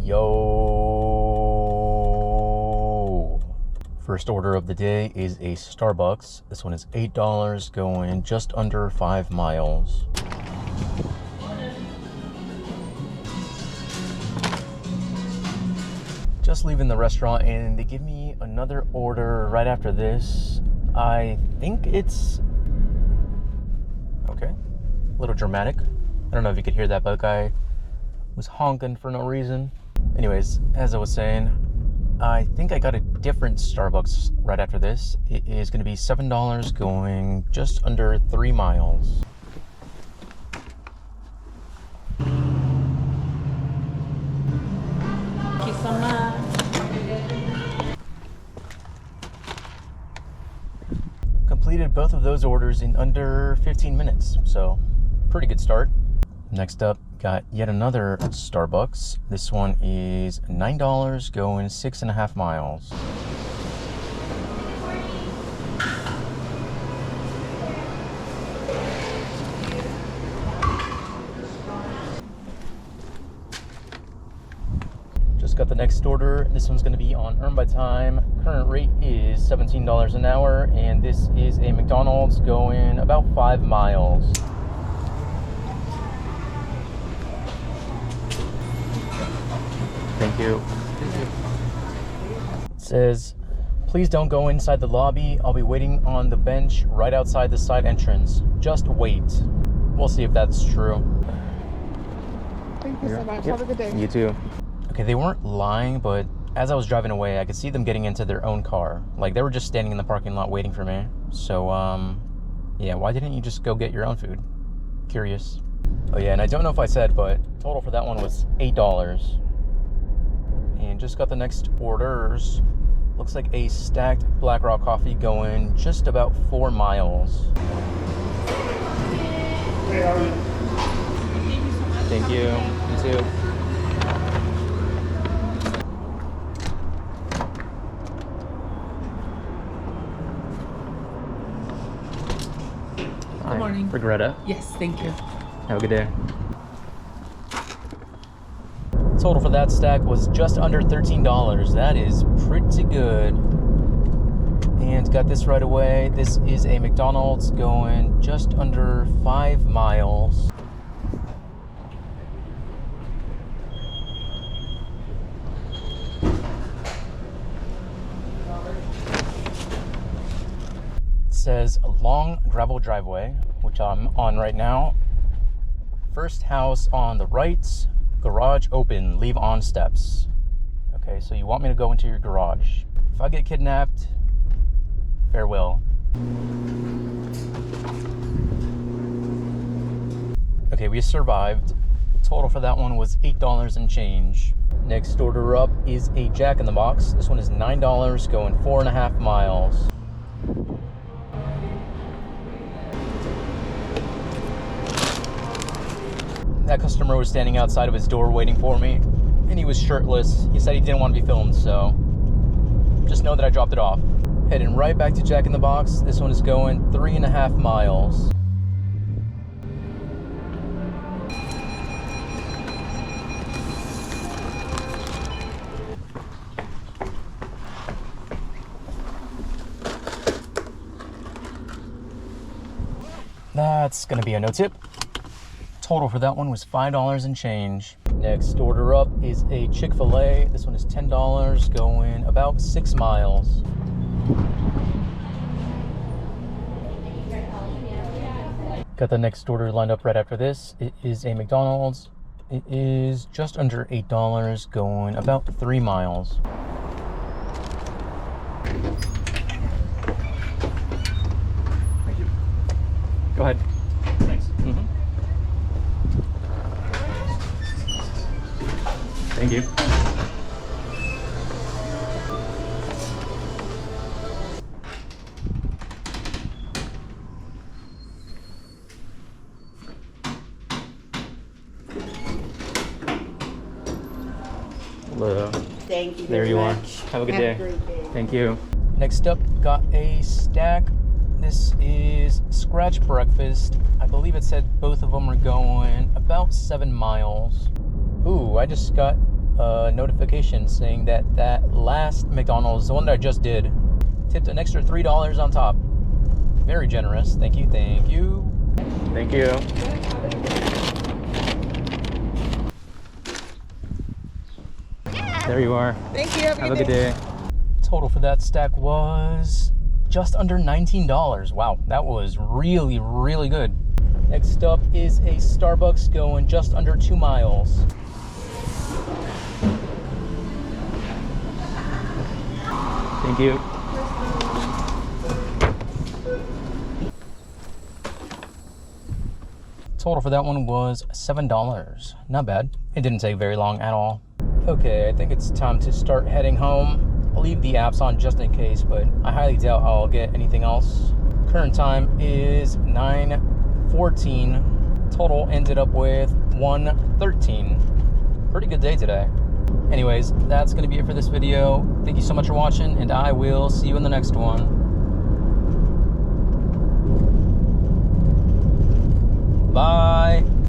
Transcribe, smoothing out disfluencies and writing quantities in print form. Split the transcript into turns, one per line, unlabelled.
Yo! First order of the day is a Starbucks. This one is $8, going just under 5 miles. Just leaving the restaurant and they give me another order right after this. I think it's... okay. A little dramatic. I don't know if you could hear that, but the guy was honking for no reason. Anyways, as I was saying, I think I got a different Starbucks right after this. It is going to be $7 going just under 3 miles.
Thank you so much.
Completed both of those orders in under 15 minutes, so pretty good start. Next up, got yet another Starbucks. This one is $9 going 6.5 miles. Just got the next order. This one's going to be on Earn by Time. Current rate is $17 an hour, and this is a McDonald's going about 5 miles. Thank you. It says, please don't go inside the lobby. I'll be waiting on the bench right outside the side entrance. Just wait. We'll see if that's true.
Thank you so much. Have a good day.
You too. Okay, they weren't lying, but as I was driving away, I could see them getting into their own car. Like, they were just standing in the parking lot waiting for me. So, yeah, why didn't you just go get your own food? Curious. Oh yeah, and I don't know if I said, but total for that one was $8. And just got the next orders. Looks like a stacked Black Rock coffee going just about 4 miles. Thank you. You too.
Good morning.
For Greta.
Yes, thank you.
Have a good day. Total for that stack was just under $13. That is pretty good. And got this right away. This is a McDonald's going just under 5 miles. It says a long gravel driveway, which I'm on right now. First house on the right. Garage open, leave on steps. Okay, so you want me to go into your garage. If I get kidnapped, farewell. Okay, we survived. Total for that one was $8 and change. Next order up is a Jack in the Box. This one is $9 going 4.5 miles. That customer was standing outside of his door waiting for me, and he was shirtless. He said he didn't want to be filmed, so just know that I dropped it off. Heading right back to Jack in the Box. This one is going 3.5 miles. That's gonna be a no tip. Total for that one was $5 and change. Next order up is a Chick-fil-A. This one is $10 going about 6 miles. Got the next order lined up right after this. It is a McDonald's. It is just under $8 going about 3 miles. Thank you. Go ahead. Thanks. Mm-hmm. Thank you. Hello.
Thank you.
There you are. Have a good day.
Have a great day.
Thank you. Next up, got a stack. This is Scratch Breakfast. I believe it said both of them are going about 7 miles. Ooh, I just got a notification saying that that last McDonald's, the one that I just did, tipped an extra $3 on top. Very generous. Thank you, thank you. Thank you. There you are.
Thank you.
Have a good day. Total for that stack was just under $19. Wow, that was really, really good. Next up is a Starbucks going just under 2 miles. Thank you. Total for that one was $7. Not bad. It didn't take very long at all. Okay, I think it's time to start heading home. I'll leave the apps on just in case, but I highly doubt I'll get anything else. Current time is 9:14. Total ended up with 1:13. Pretty good day today. Anyways, that's going to be it for this video. Thank you so much for watching, and I will see you in the next one.